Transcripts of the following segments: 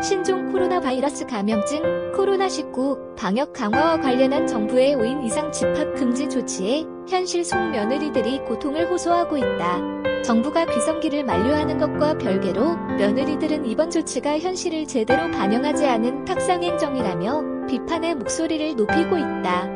신종 코로나 바이러스 감염증 코로나19 방역 강화와 관련한 정부의 5인 이상 집합 금지 조치에 현실 속 며느리들이 고통을 호소하고 있다. 정부가 귀성기를 만료하는 것과 별개로 며느리들은 이번 조치가 현실을 제대로 반영하지 않은 탁상행정이라며 비판의 목소리를 높이고 있다.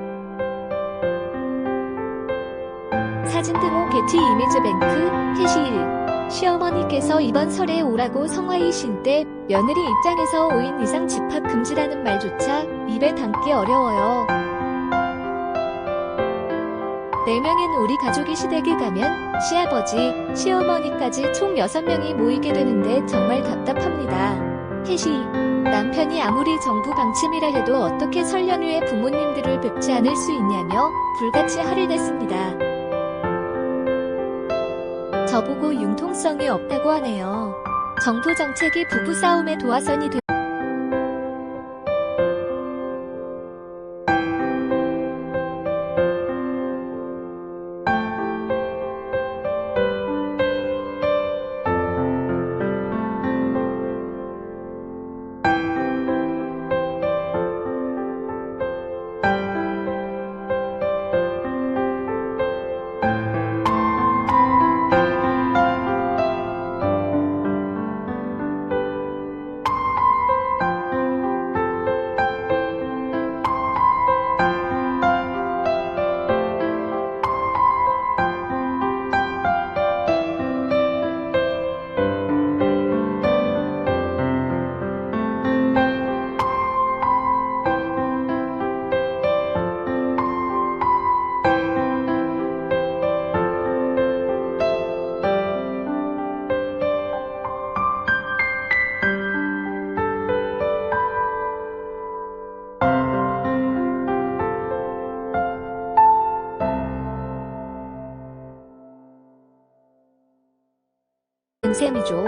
사진 등호 게티 이미지뱅크 해시일 시어머니께서 이번 설에 오라고 성화이신 때 며느리 입장에서 5인 이상 집합 금지라는 말조차 입에 담기 어려워요. 4명인 우리 가족이 시댁에 가면 시아버지, 시어머니까지 총 6명이 모이게 되는데 정말 답답합니다. 해시 남편이 아무리 정부 방침이라 해도 어떻게 설 연휴에 부모님들을 뵙지 않을 수 있냐며 불같이 화를 냈습니다. 저보고 융통성이 없다고 하네요. 정부 정책이 부부싸움의 도화선이 되 셈이죠.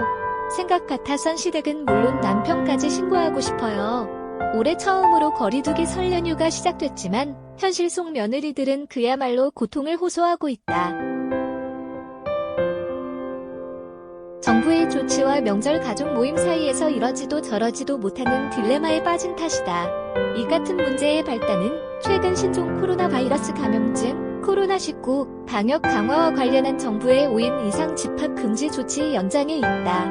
생각 같아선 시댁은 물론 남편까지 신고하고 싶어요. 올해 처음으로 거리두기 설 연휴가 시작됐지만 현실 속 며느리들은 그야말로 고통을 호소하고 있다. 정부의 조치와 명절 가족 모임 사이에서 이러지도 저러지도 못하는 딜레마에 빠진 탓이다. 이 같은 문제의 발단은 최근 신종 코로나 바이러스 감염증 코로나19 방역 강화와 관련한 정부의 5인 이상 집합 금지 조치 연장에 있다.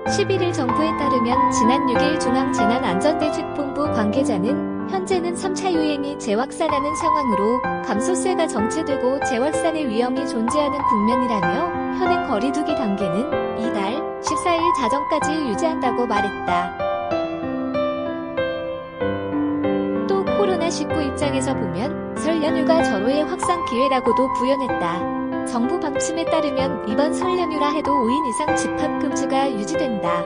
11일 정부에 따르면 지난 6일 중앙재난안전대책본부 관계자는 현재는 3차 유행이 재확산하는 상황으로 감소세가 정체되고 재확산의 위험이 존재하는 국면이라며 현행 거리두기 단계는 이달 14일 자정까지 유지한다고 말했다. 코로나19 입장에서 보면 설 연휴가 절호의 확산 기회라고도 부연했다. 정부 방침에 따르면 이번 설 연휴라 해도 5인 이상 집합 금지가 유지된다.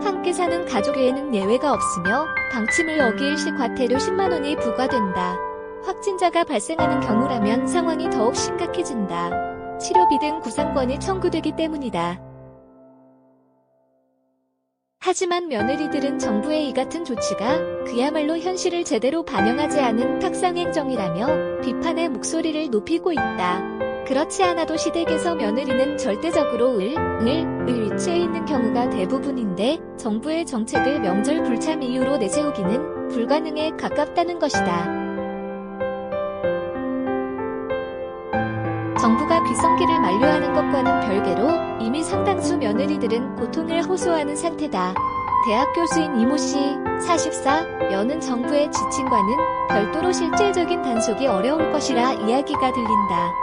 함께 사는 가족에는 예외가 없으며 방침을 어길 시 과태료 10만 원이 부과된다. 확진자가 발생하는 경우라면 상황이 더욱 심각해진다. 치료비 등 구상권이 청구되기 때문이다. 하지만 며느리들은 정부의 이 같은 조치가 그야말로 현실을 제대로 반영하지 않은 탁상행정이라며 비판의 목소리를 높이고 있다. 그렇지 않아도 시댁에서 며느리는 절대적으로 을 위치해 있는 경우가 대부분인데 정부의 정책을 명절 불참 이유로 내세우기는 불가능에 가깝다는 것이다. 정부가 귀성기를 만료하는 것과는 별개로 이미 상당수 며느리들은 고통을 호소하는 상태다. 대학 교수인 이모씨, 44, 여는 정부의 지침과는 별도로 실질적인 단속이 어려울 것이라 이야기가 들린다.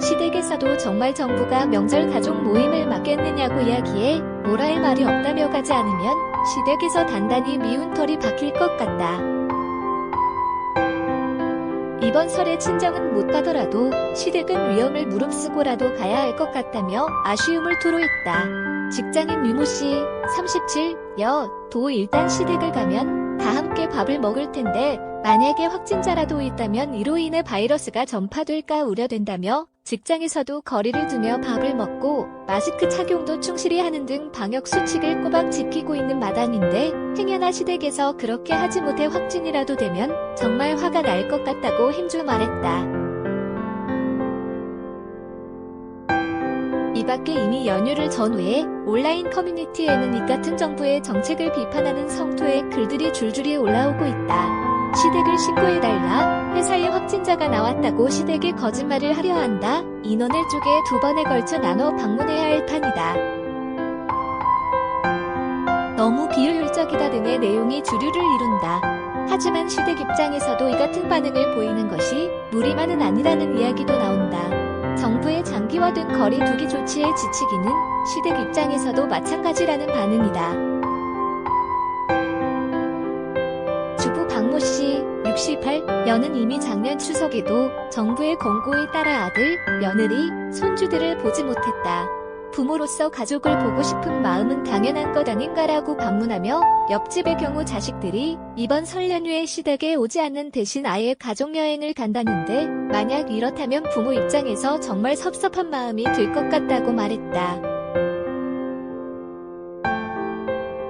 시댁에서도 정말 정부가 명절 가족 모임을 막겠느냐고 이야기해 뭐라 할 말이 없다며 가지 않으면 시댁에서 단단히 미운 털이 박힐 것 같다. 이번 설에 친정은 못 가더라도 시댁은 위험을 무릅쓰고라도 가야 할 것 같다며 아쉬움을 토로했다. 직장인 유모씨, 37, 도 일단 시댁을 가면 다 함께 밥을 먹을 텐데 만약에 확진자라도 있다면 이로 인해 바이러스가 전파될까 우려된다며 직장에서도 거리를 두며 밥을 먹고 마스크 착용도 충실히 하는 등 방역 수칙을 꼬박 지키고 있는 마당인데 행여나 시댁에서 그렇게 하지 못해 확진이라도 되면 정말 화가 날 것 같다고 힘줘 말했다. 이 밖에 이미 연휴를 전후해 온라인 커뮤니티에는 이 같은 정부의 정책을 비판하는 성토의 글들이 줄줄이 올라오고 있다. 시댁을 신고해달라. 회사에 확진자가 나왔다고 시댁에 거짓말을 하려 한다. 인원을 쪼개 2번에 걸쳐 나눠 방문해야 할 판이다. 너무 비효율적이다 등의 내용이 주류를 이룬다. 하지만 시댁 입장에서도 이 같은 반응을 보이는 것이 무리만은 아니라는 이야기도 나온다. 정부의 장기화된 거리 두기 조치에 지치기는 시댁 입장에서도 마찬가지라는 반응이다. 주부 박모씨 68년은 이미 작년 추석에도 정부의 권고에 따라 아들, 며느리, 손주들을 보지 못했다. 부모로서 가족을 보고 싶은 마음은 당연한 것 아닌가라고 반문하며 옆집의 경우 자식들이 이번 설 연휴에 시댁에 오지 않는 대신 아예 가족여행을 간다는데 만약 이렇다면 부모 입장에서 정말 섭섭한 마음이 들 것 같다고 말했다.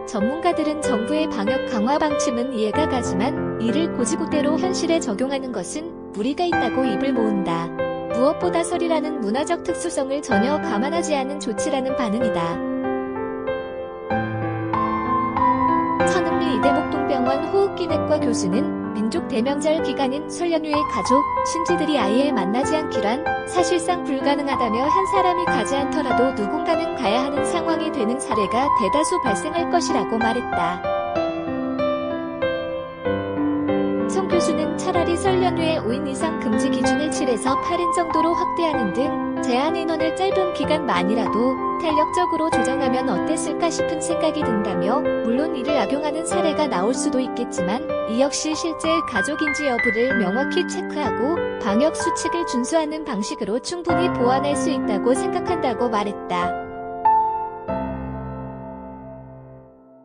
전문가들은 정부의 방역 강화 방침은 이해가 가지만 이를 고지고대로 현실에 적용하는 것은 무리가 있다고 입을 모은다. 무엇보다 설이라는 문화적 특수성을 전혀 감안하지 않은 조치라는 반응이다. 천은미 이대목동병원 호흡기내과 교수는 민족 대명절 기간인 설 연휴에 가족, 친지들이 아예 만나지 않기란 사실상 불가능하다며 한 사람이 가지 않더라도 누군가는 가야 하는 상황이 되는 사례가 대다수 발생할 것이라고 말했다. 송 교수는 차라리 설 연휴에 5인 이상 금지 기준을 7에서 8인 정도로 확대하는 등 제한 인원을 짧은 기간만이라도 탄력적으로 조정하면 어땠을까 싶은 생각이 든다며 물론 이를 악용하는 사례가 나올 수도 있겠지만 이 역시 실제 가족인지 여부를 명확히 체크하고 방역 수칙을 준수하는 방식으로 충분히 보완할 수 있다고 생각한다고 말했다.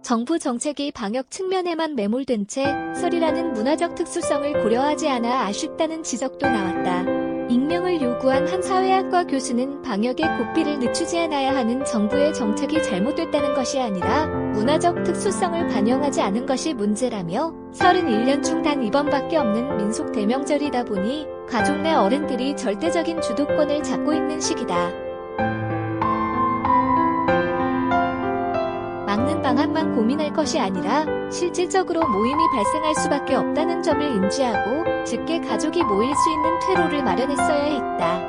정부 정책이 방역 측면에만 매몰된 채 설이라는 문화적 특수성을 고려하지 않아 아쉽다는 지적도 나왔다. 익명을 요구한 한 사회학과 교수는 방역의 고삐를 늦추지 않아야 하는 정부의 정책이 잘못됐다는 것이 아니라 문화적 특수성을 반영하지 않은 것이 문제라며 설은 1년 중 단 이번밖에 없는 민속 대명절이다 보니 가족 내 어른들이 절대적인 주도권을 잡고 있는 시기다. 막는 방안만 고민할 것이 아니라 실질적으로 모임이 발생할 수밖에 없다는 점을 인지하고 즉게 가족이 모일 수 있는 퇴로를 마련했어야 했다.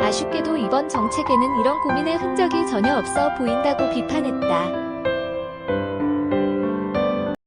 아쉽게도 이번 정책에는 이런 고민의 흔적이 전혀 없어 보인다고 비판했다.